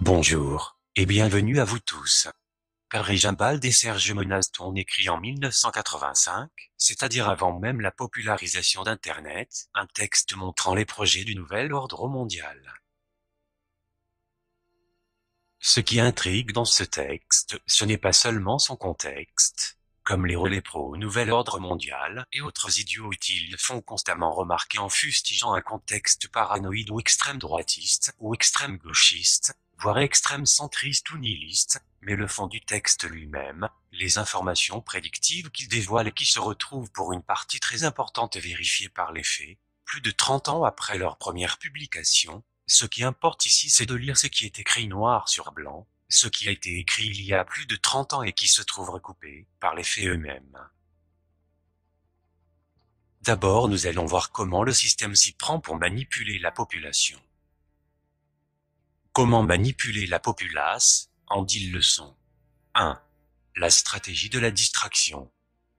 Bonjour, et bienvenue à vous tous. Carré Gimbal et Serge Monast ont écrit en 1985, c'est-à-dire avant même la popularisation d'Internet, un texte montrant les projets du nouvel ordre mondial. Ce qui intrigue dans ce texte, ce n'est pas seulement son contexte. Comme les relais pro nouvel ordre mondial et autres idiots utiles font constamment remarquer en fustigeant un contexte paranoïde ou extrême droitiste, ou extrême gauchiste, voire extrême centriste ou nihiliste, mais le fond du texte lui-même, les informations prédictives qu'il dévoile et qui se retrouvent pour une partie très importante vérifiées par les faits, plus de 30 ans après leur première publication. Ce qui importe ici, c'est de lire ce qui est écrit noir sur blanc, ce qui a été écrit il y a plus de 30 ans et qui se trouve recoupé par les faits eux-mêmes. D'abord, nous allons voir comment le système s'y prend pour manipuler la population. Comment manipuler la populace, en 10 leçons. 1. La stratégie de la distraction.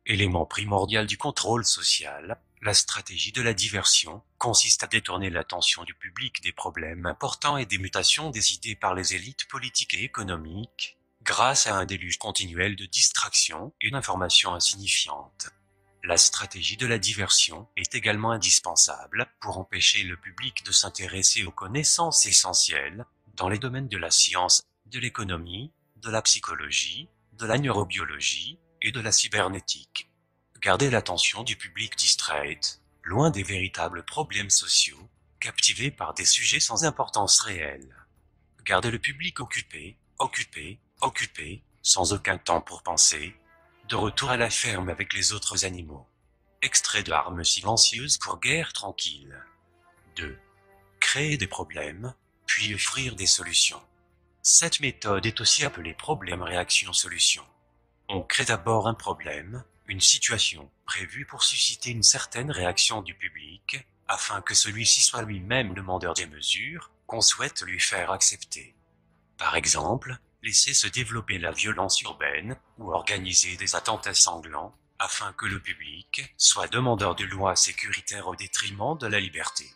Élément primordial du contrôle social, la stratégie de la diversion consiste à détourner l'attention du public des problèmes importants et des mutations décidées par les élites politiques et économiques, grâce à un déluge continuel de distractions et d'informations insignifiantes. La stratégie de la diversion est également indispensable pour empêcher le public de s'intéresser aux connaissances essentielles dans les domaines de la science, de l'économie, de la psychologie, de la neurobiologie et de la cybernétique. Garder l'attention du public distraite, loin des véritables problèmes sociaux, captivé par des sujets sans importance réelle. Garder le public occupé, sans aucun temps pour penser, de retour à la ferme avec les autres animaux. Extrait de Armes silencieuses pour guerre tranquille. 2. Créer des problèmes, puis offrir des solutions. Cette méthode est aussi appelée problème-réaction-solution. On crée d'abord un problème, une situation prévue pour susciter une certaine réaction du public, afin que celui-ci soit lui-même demandeur des mesures qu'on souhaite lui faire accepter. Par exemple, laisser se développer la violence urbaine ou organiser des attentats sanglants, afin que le public soit demandeur de lois sécuritaires au détriment de la liberté.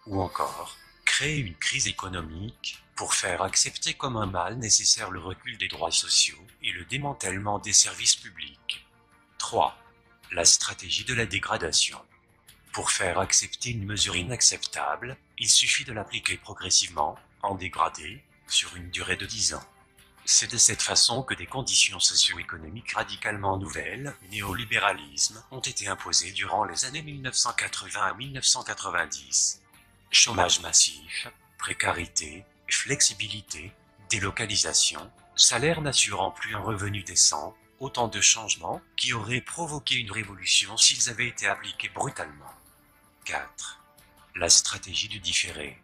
Ou encore, créer une crise économique pour faire accepter comme un mal nécessaire le recul des droits sociaux et le démantèlement des services publics. 3. La stratégie de la dégradation. Pour faire accepter une mesure inacceptable, il suffit de l'appliquer progressivement, en dégradé, sur une durée de 10 ans. C'est de cette façon que des conditions socio-économiques radicalement nouvelles, néolibéralisme, ont été imposées durant les années 1980 à 1990. Chômage massif, précarité, flexibilité, délocalisation, salaire n'assurant plus un revenu décent, autant de changements qui auraient provoqué une révolution s'ils avaient été appliqués brutalement. 4. La stratégie du différé.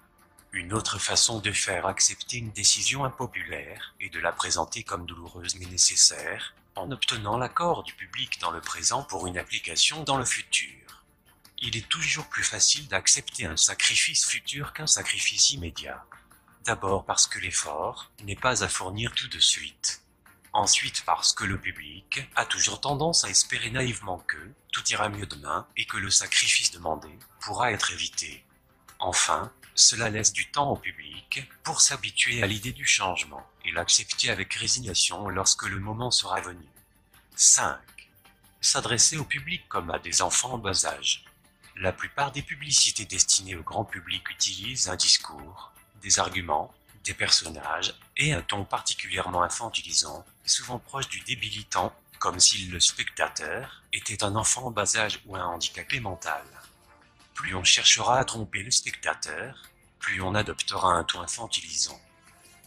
Une autre façon de faire accepter une décision impopulaire est de la présenter comme douloureuse mais nécessaire, en obtenant l'accord du public dans le présent pour une application dans le futur. Il est toujours plus facile d'accepter un sacrifice futur qu'un sacrifice immédiat. D'abord parce que l'effort n'est pas à fournir tout de suite. Ensuite parce que le public a toujours tendance à espérer naïvement que tout ira mieux demain et que le sacrifice demandé pourra être évité. Enfin, cela laisse du temps au public pour s'habituer à l'idée du changement et l'accepter avec résignation lorsque le moment sera venu. 5. S'adresser au public comme à des enfants en bas âge. La plupart des publicités destinées au grand public utilisent un discours, des arguments, des personnages et un ton particulièrement infantilisant, souvent proche du débilitant, comme si le spectateur était un enfant en bas âge ou un handicapé mental. Plus on cherchera à tromper le spectateur, plus on adoptera un ton infantilisant.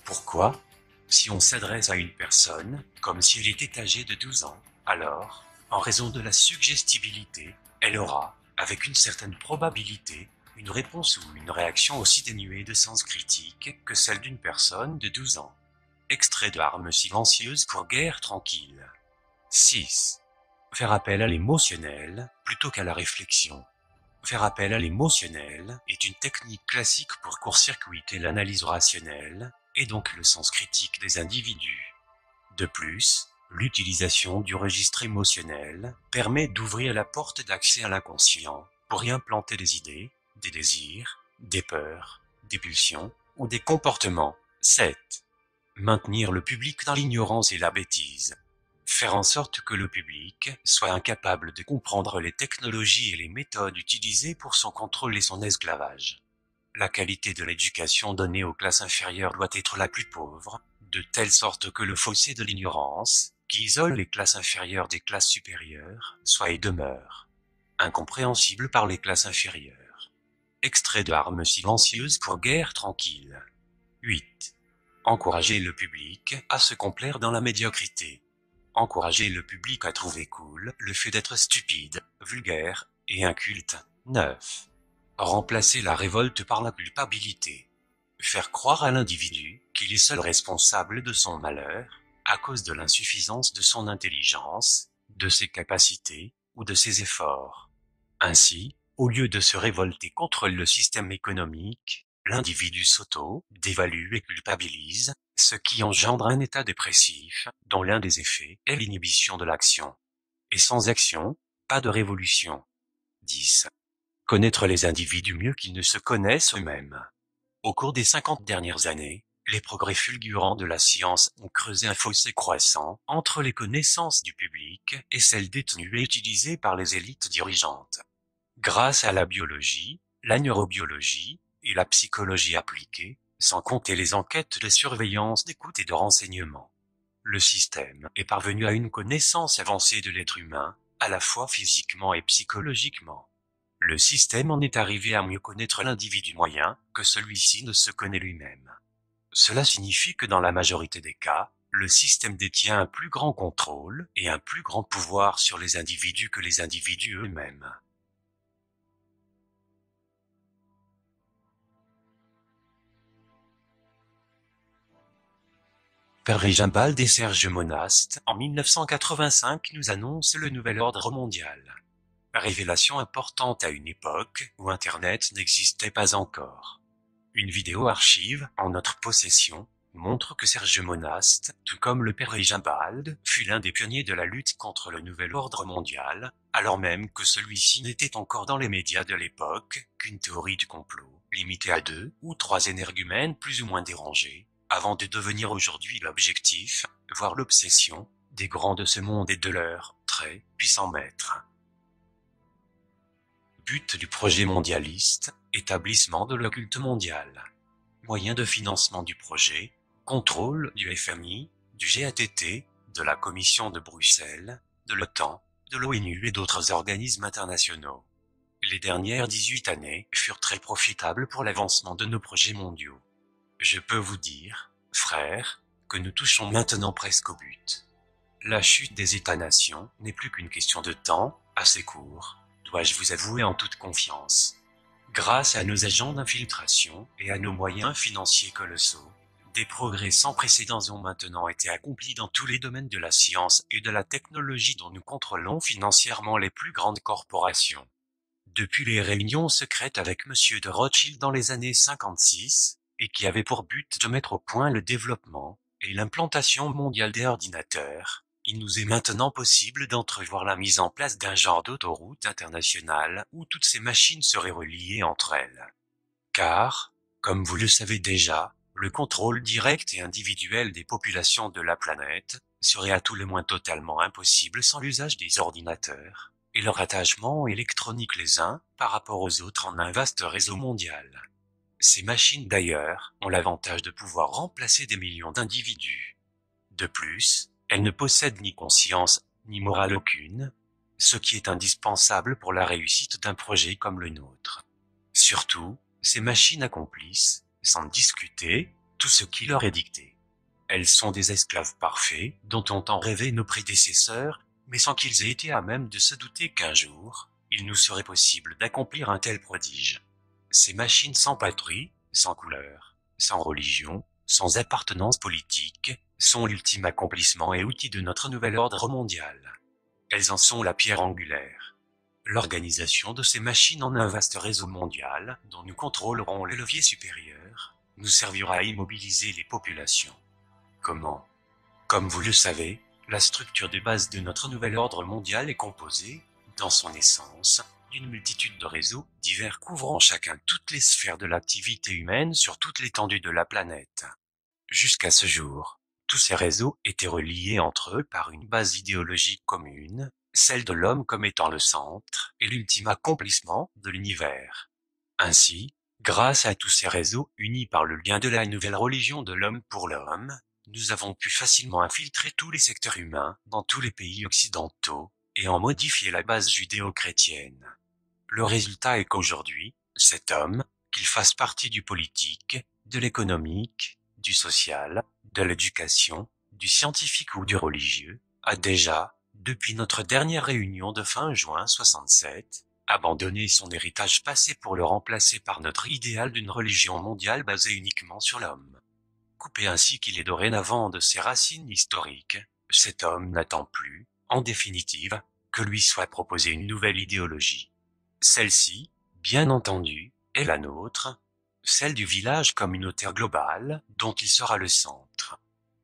Pourquoi ? Si on s'adresse à une personne comme si elle était âgée de 12 ans, alors, en raison de la suggestibilité, elle aura, avec une certaine probabilité, une réponse ou une réaction aussi dénuée de sens critique que celle d'une personne de 12 ans. Extrait de Armes silencieuses pour guerre tranquille. 6. Faire appel à l'émotionnel plutôt qu'à la réflexion. Faire appel à l'émotionnel est une technique classique pour court-circuiter l'analyse rationnelle et donc le sens critique des individus. De plus, l'utilisation du registre émotionnel permet d'ouvrir la porte d'accès à l'inconscient pour y implanter des idées, des désirs, des peurs, des pulsions ou des comportements, 7. Maintenir le public dans l'ignorance et la bêtise. Faire en sorte que le public soit incapable de comprendre les technologies et les méthodes utilisées pour son contrôle et son esclavage. La qualité de l'éducation donnée aux classes inférieures doit être la plus pauvre, de telle sorte que le fossé de l'ignorance, qui isole les classes inférieures des classes supérieures, soit et demeure incompréhensible par les classes inférieures. Extrait de Armes silencieuses pour guerre tranquille. 8. Encourager le public à se complaire dans la médiocrité. Encourager le public à trouver cool le fait d'être stupide, vulgaire et inculte. 9. Remplacer la révolte par la culpabilité. Faire croire à l'individu qu'il est seul responsable de son malheur, à cause de l'insuffisance de son intelligence, de ses capacités ou de ses efforts. Ainsi, au lieu de se révolter contre le système économique, l'individu s'auto-dévalue et culpabilise, ce qui engendre un état dépressif, dont l'un des effets est l'inhibition de l'action. Et sans action, pas de révolution. 10. Connaître les individus mieux qu'ils ne se connaissent eux-mêmes. Au cours des 50 dernières années, les progrès fulgurants de la science ont creusé un fossé croissant entre les connaissances du public et celles détenues et utilisées par les élites dirigeantes. Grâce à la biologie, la neurobiologie et la psychologie appliquée, sans compter les enquêtes de surveillance, d'écoute et de renseignement, le système est parvenu à une connaissance avancée de l'être humain, à la fois physiquement et psychologiquement. Le système en est arrivé à mieux connaître l'individu moyen que celui-ci ne se connaît lui-même. Cela signifie que dans la majorité des cas, le système détient un plus grand contrôle et un plus grand pouvoir sur les individus que les individus eux-mêmes. Père Régimbald et Serge Monast, en 1985, nous annoncent le nouvel ordre mondial. Révélation importante à une époque où Internet n'existait pas encore. Une vidéo archive, en notre possession, montre que Serge Monast, tout comme le Père Régimbald, fut l'un des pionniers de la lutte contre le nouvel ordre mondial, alors même que celui-ci n'était encore dans les médias de l'époque qu'une théorie du complot, limitée à 2 ou 3 énergumènes plus ou moins dérangés, avant de devenir aujourd'hui l'objectif, voire l'obsession, des grands de ce monde et de leurs très puissants maîtres. But du projet mondialiste, établissement de l'occulte mondial. Moyen de financement du projet, contrôle du FMI, du GATT, de la Commission de Bruxelles, de l'OTAN, de l'ONU et d'autres organismes internationaux. Les dernières 18 années furent très profitables pour l'avancement de nos projets mondiaux. Je peux vous dire, frères, que nous touchons maintenant presque au but. La chute des États-nations n'est plus qu'une question de temps, assez court, dois-je vous avouer en toute confiance. Grâce à nos agents d'infiltration et à nos moyens financiers colossaux, des progrès sans précédent ont maintenant été accomplis dans tous les domaines de la science et de la technologie dont nous contrôlons financièrement les plus grandes corporations. Depuis les réunions secrètes avec Monsieur de Rothschild dans les années 56, et qui avaient pour but de mettre au point le développement et l'implantation mondiale des ordinateurs, il nous est maintenant possible d'entrevoir la mise en place d'un genre d'autoroute internationale où toutes ces machines seraient reliées entre elles. Car, comme vous le savez déjà, le contrôle direct et individuel des populations de la planète serait à tout le moins totalement impossible sans l'usage des ordinateurs et leur attachement électronique les uns par rapport aux autres en un vaste réseau mondial. Ces machines d'ailleurs ont l'avantage de pouvoir remplacer des millions d'individus. De plus, elles ne possèdent ni conscience, ni morale aucune, ce qui est indispensable pour la réussite d'un projet comme le nôtre. Surtout, ces machines accomplissent, sans discuter, tout ce qui leur est dicté. Elles sont des esclaves parfaits dont ont tant rêvé nos prédécesseurs, mais sans qu'ils aient été à même de se douter qu'un jour, il nous serait possible d'accomplir un tel prodige. Ces machines sans patrie, sans couleur, sans religion, sans appartenance politique, sont l'ultime accomplissement et outil de notre nouvel ordre mondial. Elles en sont la pierre angulaire. L'organisation de ces machines en un vaste réseau mondial, dont nous contrôlerons les leviers supérieurs, nous servira à immobiliser les populations. Comment? Comme vous le savez, la structure de base de notre nouvel ordre mondial est composée, dans son essence, d'une multitude de réseaux divers couvrant chacun toutes les sphères de l'activité humaine sur toute l'étendue de la planète. Jusqu'à ce jour, tous ces réseaux étaient reliés entre eux par une base idéologique commune, celle de l'homme comme étant le centre et l'ultime accomplissement de l'univers. Ainsi, grâce à tous ces réseaux unis par le lien de la nouvelle religion de l'homme pour l'homme, nous avons pu facilement infiltrer tous les secteurs humains dans tous les pays occidentaux et en modifier la base judéo-chrétienne. Le résultat est qu'aujourd'hui, cet homme, qu'il fasse partie du politique, de l'économique, du social, de l'éducation, du scientifique ou du religieux, a déjà, depuis notre dernière réunion de fin juin 67, abandonné son héritage passé pour le remplacer par notre idéal d'une religion mondiale basée uniquement sur l'homme. Coupé ainsi qu'il est dorénavant de ses racines historiques, cet homme n'attend plus, en définitive, que lui soit proposée une nouvelle idéologie. Celle-ci, bien entendu, est la nôtre, celle du village communautaire global dont il sera le centre.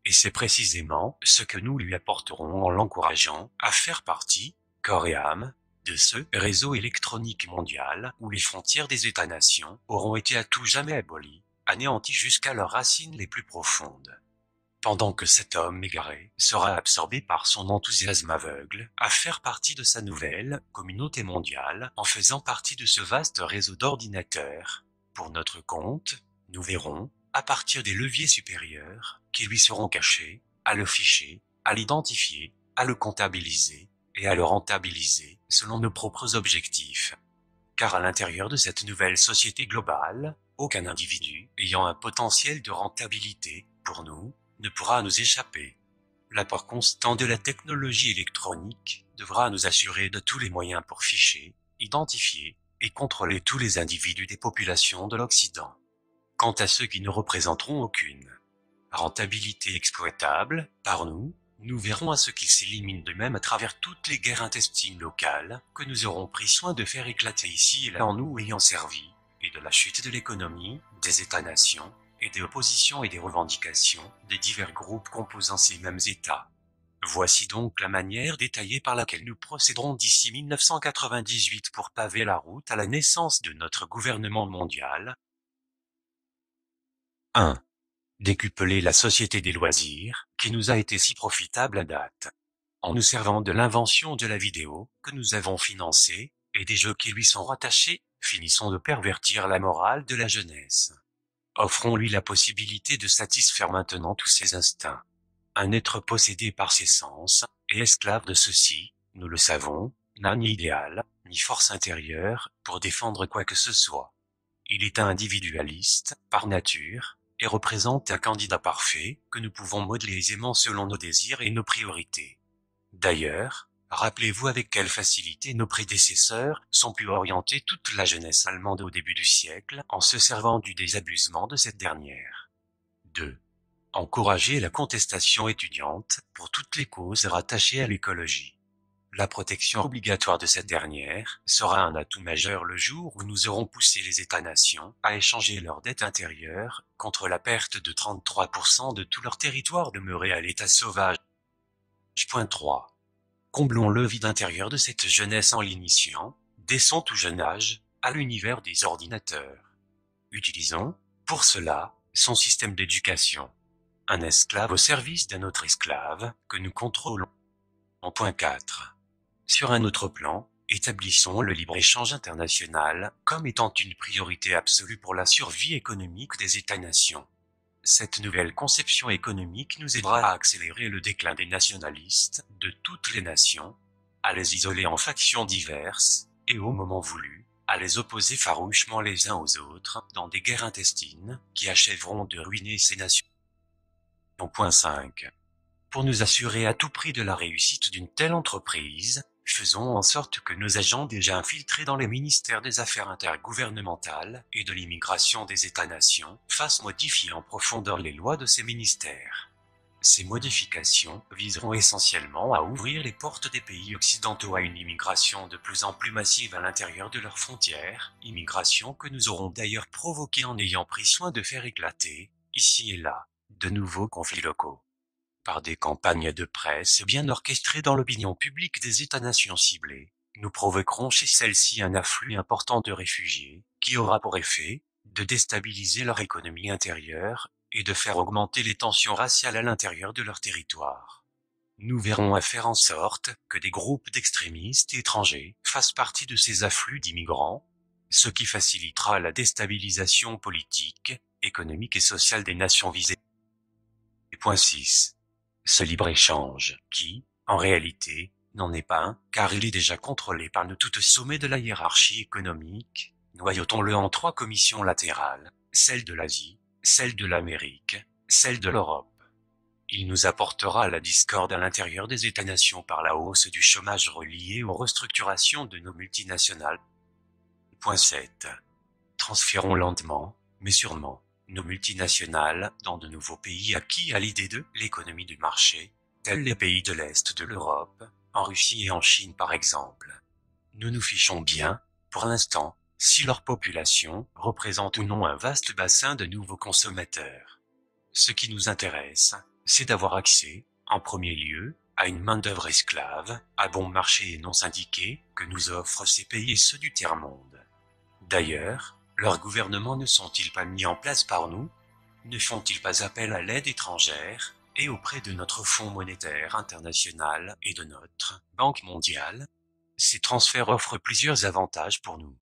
Et c'est précisément ce que nous lui apporterons en l'encourageant à faire partie, corps et âme, de ce réseau électronique mondial où les frontières des États-nations auront été à tout jamais abolies, anéanties jusqu'à leurs racines les plus profondes. Pendant que cet homme égaré sera absorbé par son enthousiasme aveugle à faire partie de sa nouvelle communauté mondiale en faisant partie de ce vaste réseau d'ordinateurs, pour notre compte, nous verrons, à partir des leviers supérieurs qui lui seront cachés, à le ficher, à l'identifier, à le comptabiliser et à le rentabiliser selon nos propres objectifs. Car à l'intérieur de cette nouvelle société globale, aucun individu ayant un potentiel de rentabilité pour nous ne pourra nous échapper. L'apport constant de la technologie électronique devra nous assurer de tous les moyens pour ficher, identifier et contrôler tous les individus des populations de l'Occident. Quant à ceux qui ne représenteront aucune rentabilité exploitable par nous, nous verrons à ce qu'ils s'éliminent d'eux-mêmes à travers toutes les guerres intestines locales que nous aurons pris soin de faire éclater ici et là en nous ayant servi, et de la chute de l'économie, des États-nations, et des oppositions et des revendications des divers groupes composant ces mêmes États. Voici donc la manière détaillée par laquelle nous procéderons d'ici 1998 pour paver la route à la naissance de notre gouvernement mondial. 1. Décupler la société des loisirs, qui nous a été si profitable à date. En nous servant de l'invention de la vidéo, que nous avons financée, et des jeux qui lui sont rattachés, finissons de pervertir la morale de la jeunesse. Offrons-lui la possibilité de satisfaire maintenant tous ses instincts. Un être possédé par ses sens, et esclave de ceux-ci, nous le savons, n'a ni idéal, ni force intérieure, pour défendre quoi que ce soit. Il est individualiste, par nature, et représente un candidat parfait, que nous pouvons modeler aisément selon nos désirs et nos priorités. D'ailleurs, rappelez-vous avec quelle facilité nos prédécesseurs sont pu orienter toute la jeunesse allemande au début du siècle en se servant du désabusement de cette dernière. 2. Encourager la contestation étudiante pour toutes les causes rattachées à l'écologie. La protection obligatoire de cette dernière sera un atout majeur le jour où nous aurons poussé les États-nations à échanger leur dette intérieure contre la perte de 33% de tout leur territoire demeuré à l'état sauvage. Point 3. Comblons le vide intérieur de cette jeunesse en l'initiant, dès son tout jeune âge, à l'univers des ordinateurs. Utilisons, pour cela, son système d'éducation. Un esclave au service d'un autre esclave, que nous contrôlons. En point 4. Sur un autre plan, établissons le libre-échange international comme étant une priorité absolue pour la survie économique des États-nations. Cette nouvelle conception économique nous aidera à accélérer le déclin des nationalistes de toutes les nations, à les isoler en factions diverses, et au moment voulu, à les opposer farouchement les uns aux autres dans des guerres intestines qui achèveront de ruiner ces nations. Point 5. Pour nous assurer à tout prix de la réussite d'une telle entreprise, faisons en sorte que nos agents déjà infiltrés dans les ministères des Affaires intergouvernementales et de l'immigration des États-nations fassent modifier en profondeur les lois de ces ministères. Ces modifications viseront essentiellement à ouvrir les portes des pays occidentaux à une immigration de plus en plus massive à l'intérieur de leurs frontières, immigration que nous aurons d'ailleurs provoquée en ayant pris soin de faire éclater, ici et là, de nouveaux conflits locaux. Par des campagnes de presse bien orchestrées dans l'opinion publique des États-nations ciblés, nous provoquerons chez celles-ci un afflux important de réfugiés, qui aura pour effet de déstabiliser leur économie intérieure et de faire augmenter les tensions raciales à l'intérieur de leur territoire. Nous verrons à faire en sorte que des groupes d'extrémistes étrangers fassent partie de ces afflux d'immigrants, ce qui facilitera la déstabilisation politique, économique et sociale des nations visées. Point 6. Ce libre-échange, qui, en réalité, n'en est pas un, car il est déjà contrôlé par le tout sommet de la hiérarchie économique, noyautons-le en 3 commissions latérales, celle de l'Asie, celle de l'Amérique, celle de l'Europe. Il nous apportera la discorde à l'intérieur des États-nations par la hausse du chômage relié aux restructurations de nos multinationales. Point 7. Transférons lentement, mais sûrement, nos multinationales dans de nouveaux pays acquis à l'idée de l'économie du marché, tels les pays de l'Est de l'Europe, en Russie et en Chine par exemple. Nous nous fichons bien, pour l'instant, si leur population représente ou non un vaste bassin de nouveaux consommateurs. Ce qui nous intéresse, c'est d'avoir accès, en premier lieu, à une main-d'œuvre esclave, à bon marché et non syndiquée, que nous offrent ces pays et ceux du tiers-monde. D'ailleurs, leurs gouvernements ne sont-ils pas mis en place par nous? Ne font-ils pas appel à l'aide étrangère, et auprès de notre Fonds monétaire international et de notre Banque mondiale? Ces transferts offrent plusieurs avantages pour nous.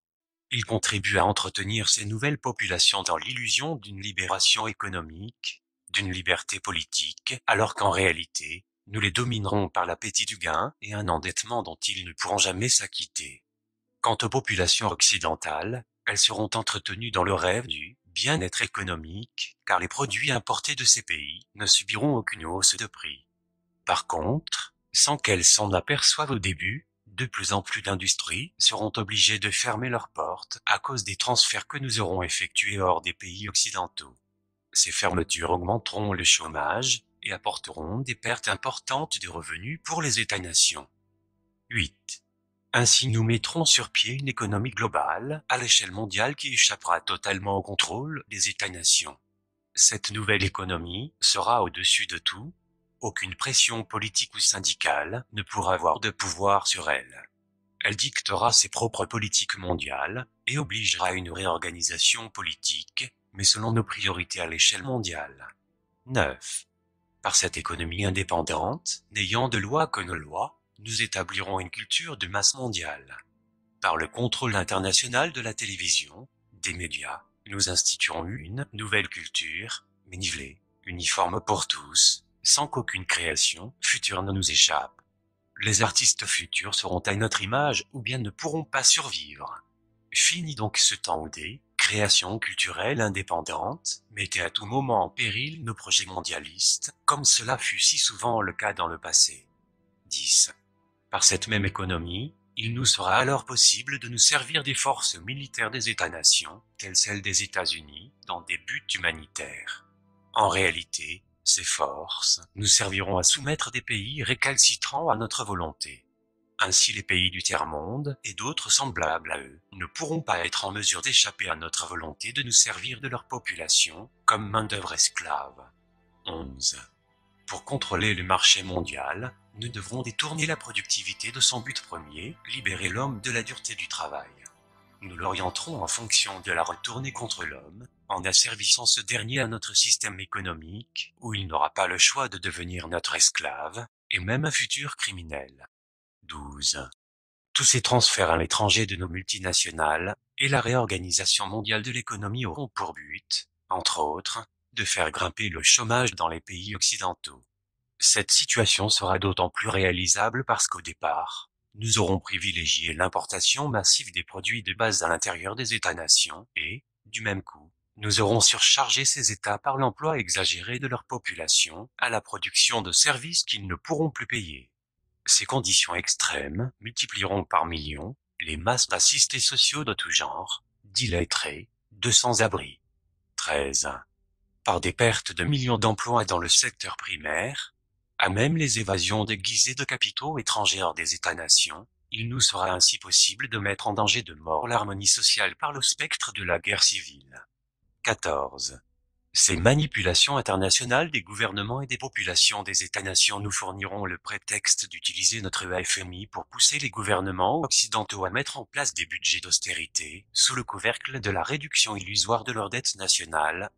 Ils contribuent à entretenir ces nouvelles populations dans l'illusion d'une libération économique, d'une liberté politique, alors qu'en réalité, nous les dominerons par l'appétit du gain et un endettement dont ils ne pourront jamais s'acquitter. Quant aux populations occidentales, elles seront entretenues dans le rêve du bien-être économique, car les produits importés de ces pays ne subiront aucune hausse de prix. Par contre, sans qu'elles s'en aperçoivent au début, de plus en plus d'industries seront obligées de fermer leurs portes à cause des transferts que nous aurons effectués hors des pays occidentaux. Ces fermetures augmenteront le chômage et apporteront des pertes importantes de revenus pour les États-nations. 8. Ainsi nous mettrons sur pied une économie globale, à l'échelle mondiale qui échappera totalement au contrôle des États-nations. Cette nouvelle économie sera au-dessus de tout. Aucune pression politique ou syndicale ne pourra avoir de pouvoir sur elle. Elle dictera ses propres politiques mondiales et obligera une réorganisation politique, mais selon nos priorités à l'échelle mondiale. 9. Par cette économie indépendante, n'ayant de loi que nos lois, nous établirons une culture de masse mondiale. Par le contrôle international de la télévision, des médias, nous instituerons une nouvelle culture, nivelée, uniforme pour tous, sans qu'aucune création future ne nous échappe. Les artistes futurs seront à notre image ou bien ne pourront pas survivre. Fini donc ce temps où des créations culturelles indépendantes mettaient à tout moment en péril nos projets mondialistes, comme cela fut si souvent le cas dans le passé. 10. Par cette même économie, il nous sera alors possible de nous servir des forces militaires des États-nations, telles celles des États-Unis, dans des buts humanitaires. En réalité, ces forces nous serviront à soumettre des pays récalcitrants à notre volonté. Ainsi les pays du tiers-monde et d'autres semblables à eux ne pourront pas être en mesure d'échapper à notre volonté de nous servir de leur population comme main-d'œuvre esclave. 11. Pour contrôler le marché mondial, nous devrons détourner la productivité de son but premier, libérer l'homme de la dureté du travail. Nous l'orienterons en fonction de la retourner contre l'homme, en asservissant ce dernier à notre système économique, où il n'aura pas le choix de devenir notre esclave, et même un futur criminel. 12. Tous ces transferts à l'étranger de nos multinationales et la réorganisation mondiale de l'économie auront pour but, entre autres, de faire grimper le chômage dans les pays occidentaux. Cette situation sera d'autant plus réalisable parce qu'au départ, nous aurons privilégié l'importation massive des produits de base à l'intérieur des États-nations et, du même coup, nous aurons surchargé ces États par l'emploi exagéré de leur population à la production de services qu'ils ne pourront plus payer. Ces conditions extrêmes multiplieront par millions les masses d'assistés sociaux de tout genre, d'illettrés, de sans-abri. 13. Par des pertes de millions d'emplois dans le secteur primaire, à même les évasions déguisées de capitaux étrangers hors des États-nations, il nous sera ainsi possible de mettre en danger de mort l'harmonie sociale par le spectre de la guerre civile. 14. Ces manipulations internationales des gouvernements et des populations des États-nations nous fourniront le prétexte d'utiliser notre FMI pour pousser les gouvernements occidentaux à mettre en place des budgets d'austérité, sous le couvercle de la réduction illusoire de leur dette nationale,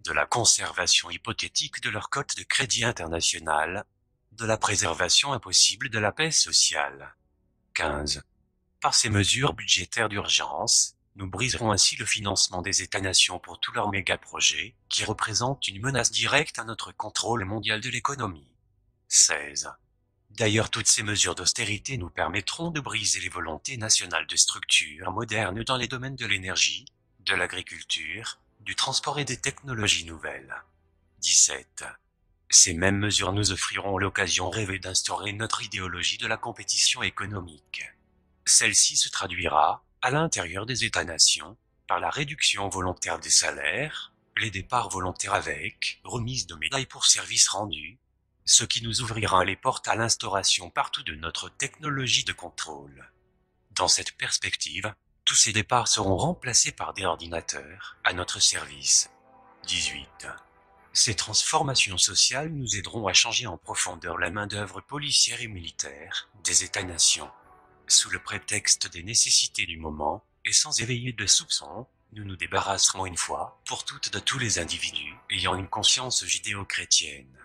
de la conservation hypothétique de leur cote de crédit international, de la préservation impossible de la paix sociale. 15. Par ces mesures budgétaires d'urgence, nous briserons ainsi le financement des États-nations pour tous leurs méga-projets, qui représentent une menace directe à notre contrôle mondial de l'économie. 16. D'ailleurs, toutes ces mesures d'austérité nous permettront de briser les volontés nationales de structures modernes dans les domaines de l'énergie, de l'agriculture, du transport et des technologies nouvelles. 17. Ces mêmes mesures nous offriront l'occasion rêvée d'instaurer notre idéologie de la compétition économique. Celle-ci se traduira, à l'intérieur des États-nations, par la réduction volontaire des salaires, les départs volontaires avec remise de médailles pour services rendus, ce qui nous ouvrira les portes à l'instauration partout de notre technologie de contrôle. Dans cette perspective, tous ces départs seront remplacés par des ordinateurs à notre service. 18. Ces transformations sociales nous aideront à changer en profondeur la main-d'œuvre policière et militaire des États-nations. Sous le prétexte des nécessités du moment, et sans éveiller de soupçons, nous nous débarrasserons une fois pour toutes de tous les individus ayant une conscience judéo-chrétienne.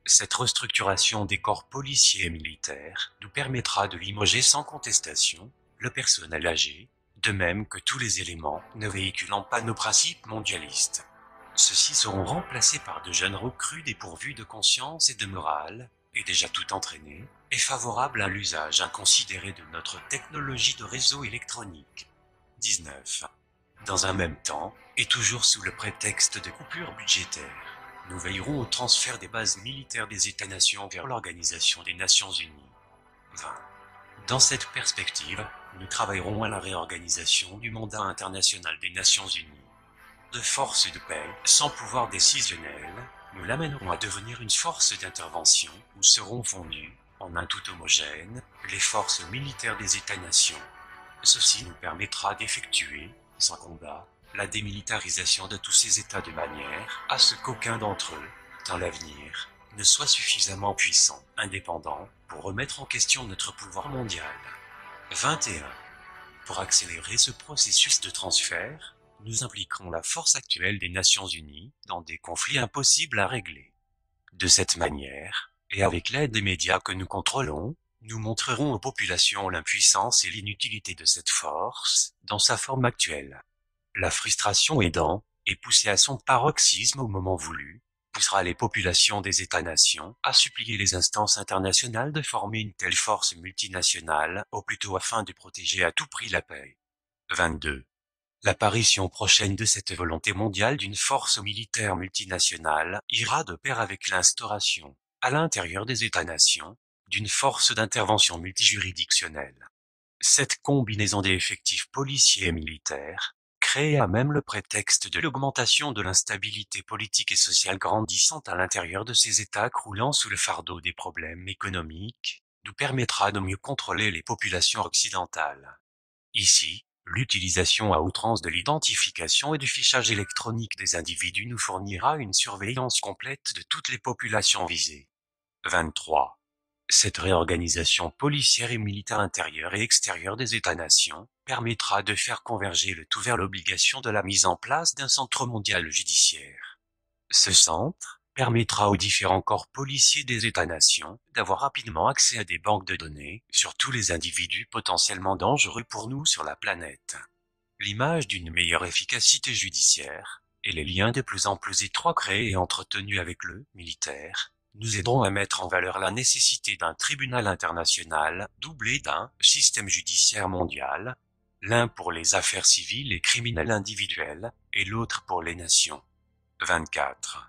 Cette restructuration des corps policiers et militaires nous permettra de limoger sans contestation le personnel âgé, de même que tous les éléments ne véhiculant pas nos principes mondialistes. Ceux-ci seront remplacés par de jeunes recrues dépourvus de conscience et de morale, et déjà tout entraînés, et favorables à l'usage inconsidéré de notre technologie de réseau électronique. 19. Dans un même temps, et toujours sous le prétexte de coupures budgétaires, nous veillerons au transfert des bases militaires des États-nations vers l'Organisation des Nations Unies. 20. Dans cette perspective, nous travaillerons à la réorganisation du mandat international des Nations Unies. De force de paix, sans pouvoir décisionnel, nous l'amènerons à devenir une force d'intervention où seront fondues, en un tout homogène, les forces militaires des États-nations. Ceci nous permettra d'effectuer, sans combat, la démilitarisation de tous ces États de manière à ce qu'aucun d'entre eux, dans l'avenir, ne soit suffisamment puissant, indépendant, pour remettre en question notre pouvoir mondial. 21. Pour accélérer ce processus de transfert, nous impliquerons la force actuelle des Nations Unies dans des conflits impossibles à régler. De cette manière, et avec l'aide des médias que nous contrôlons, nous montrerons aux populations l'impuissance et l'inutilité de cette force dans sa forme actuelle. La frustration aidant, et poussée à son paroxysme au moment voulu, poussera les populations des États-nations à supplier les instances internationales de former une telle force multinationale, au plus tôt afin de protéger à tout prix la paix. 22. L'apparition prochaine de cette volonté mondiale d'une force militaire multinationale ira de pair avec l'instauration, à l'intérieur des États-nations, d'une force d'intervention multijuridictionnelle. Cette combinaison des effectifs policiers et militaires, créée à même le prétexte de l'augmentation de l'instabilité politique et sociale grandissante à l'intérieur de ces États croulant sous le fardeau des problèmes économiques, nous permettra de mieux contrôler les populations occidentales. Ici, l'utilisation à outrance de l'identification et du fichage électronique des individus nous fournira une surveillance complète de toutes les populations visées. 23. Cette réorganisation policière et militaire intérieure et extérieure des États-nations permettra de faire converger le tout vers l'obligation de la mise en place d'un centre mondial judiciaire. Ce centre permettra aux différents corps policiers des États-nations d'avoir rapidement accès à des banques de données sur tous les individus potentiellement dangereux pour nous sur la planète. L'image d'une meilleure efficacité judiciaire et les liens de plus en plus étroits créés et entretenus avec le militaire nous aideront à mettre en valeur la nécessité d'un tribunal international doublé d'un système judiciaire mondial, l'un pour les affaires civiles et criminelles individuelles et l'autre pour les nations. 24.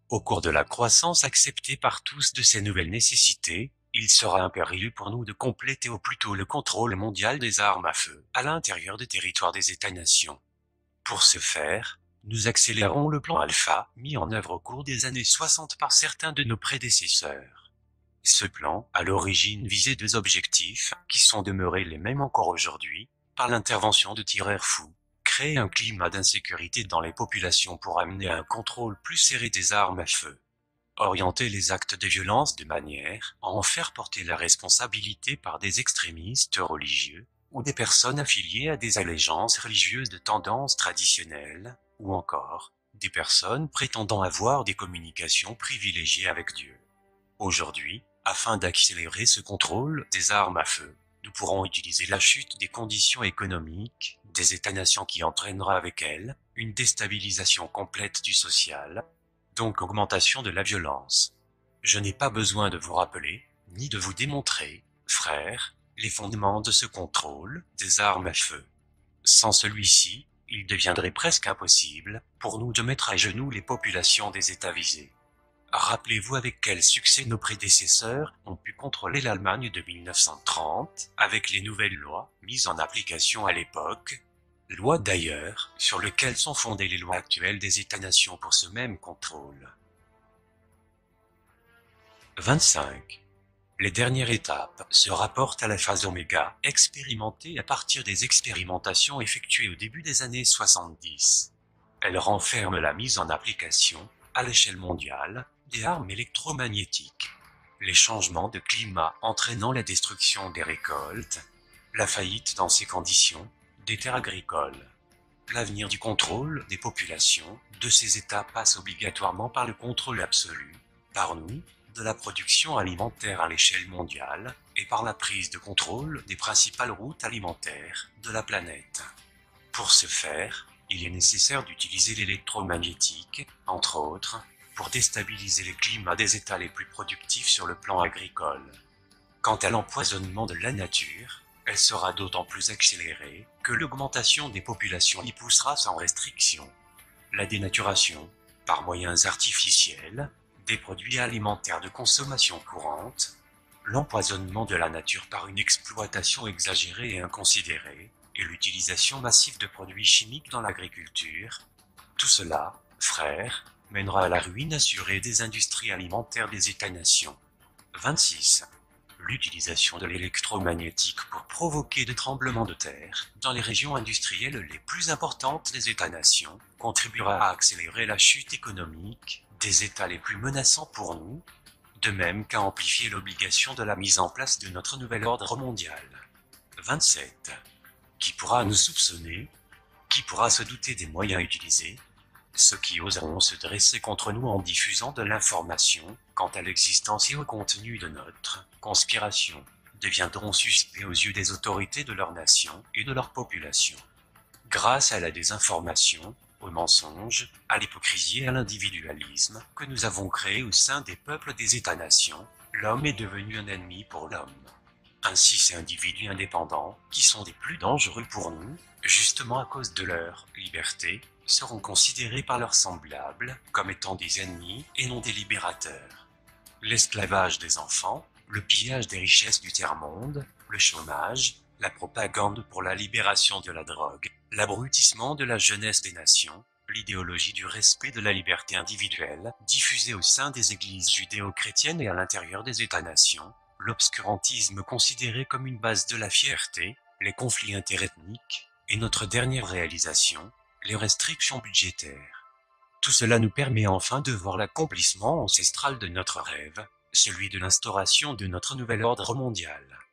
Au cours de la croissance acceptée par tous de ces nouvelles nécessités, il sera impérieux pour nous de compléter au plus tôt le contrôle mondial des armes à feu à l'intérieur des territoires des États-nations. Pour ce faire, nous accélérons le plan Alpha mis en œuvre au cours des années 60 par certains de nos prédécesseurs. Ce plan, à l'origine, visait deux objectifs qui sont demeurés les mêmes encore aujourd'hui, par l'intervention de tireurs fous. Créer un climat d'insécurité dans les populations pour amener à un contrôle plus serré des armes à feu. Orienter les actes de violence de manière à en faire porter la responsabilité par des extrémistes religieux ou des personnes affiliées à des allégeances religieuses de tendance traditionnelle, ou encore des personnes prétendant avoir des communications privilégiées avec Dieu. Aujourd'hui, afin d'accélérer ce contrôle des armes à feu, nous pourrons utiliser la chute des conditions économiques des États-nations qui entraînera avec elle une déstabilisation complète du social, donc augmentation de la violence. Je n'ai pas besoin de vous rappeler, ni de vous démontrer, frères, les fondements de ce contrôle des armes à feu. Sans celui-ci, il deviendrait presque impossible pour nous de mettre à genoux les populations des États visés. Rappelez-vous avec quel succès nos prédécesseurs ont pu contrôler l'Allemagne de 1930 avec les nouvelles lois mises en application à l'époque, lois d'ailleurs sur lesquelles sont fondées les lois actuelles des États-nations pour ce même contrôle. 25. Les dernières étapes se rapportent à la phase oméga, expérimentée à partir des expérimentations effectuées au début des années 70. Elle renferme la mise en application, à l'échelle mondiale, des armes électromagnétiques, les changements de climat entraînant la destruction des récoltes, la faillite dans ces conditions, des terres agricoles. L'avenir du contrôle des populations de ces États passe obligatoirement par le contrôle absolu, par nous, de la production alimentaire à l'échelle mondiale et par la prise de contrôle des principales routes alimentaires de la planète. Pour ce faire, il est nécessaire d'utiliser l'électromagnétique, entre autres, pour déstabiliser les climats des États les plus productifs sur le plan agricole. Quant à l'empoisonnement de la nature, elle sera d'autant plus accélérée que l'augmentation des populations y poussera sans restriction. La dénaturation, par moyens artificiels, des produits alimentaires de consommation courante, l'empoisonnement de la nature par une exploitation exagérée et inconsidérée, et l'utilisation massive de produits chimiques dans l'agriculture, tout cela, frères, mènera à la ruine assurée des industries alimentaires des États-nations. 26. L'utilisation de l'électromagnétique pour provoquer des tremblements de terre dans les régions industrielles les plus importantes des États-nations contribuera à accélérer la chute économique des États les plus menaçants pour nous, de même qu'à amplifier l'obligation de la mise en place de notre nouvel ordre mondial. 27. Qui pourra nous soupçonner? Qui pourra se douter des moyens utilisés? Ceux qui oseront se dresser contre nous en diffusant de l'information quant à l'existence et au contenu de notre conspiration deviendront suspects aux yeux des autorités de leur nation et de leur population. Grâce à la désinformation, au mensonge, à l'hypocrisie et à l'individualisme que nous avons créés au sein des peuples des États-nations, l'homme est devenu un ennemi pour l'homme. Ainsi ces individus indépendants, qui sont des plus dangereux pour nous, justement à cause de leur liberté, seront considérés par leurs semblables comme étant des ennemis et non des libérateurs. L'esclavage des enfants, le pillage des richesses du tiers-monde, le chômage, la propagande pour la libération de la drogue, l'abrutissement de la jeunesse des nations, l'idéologie du respect de la liberté individuelle diffusée au sein des églises judéo-chrétiennes et à l'intérieur des États-nations, l'obscurantisme considéré comme une base de la fierté, les conflits interethniques, et notre dernière réalisation, les restrictions budgétaires. Tout cela nous permet enfin de voir l'accomplissement ancestral de notre rêve, celui de l'instauration de notre nouvel ordre mondial.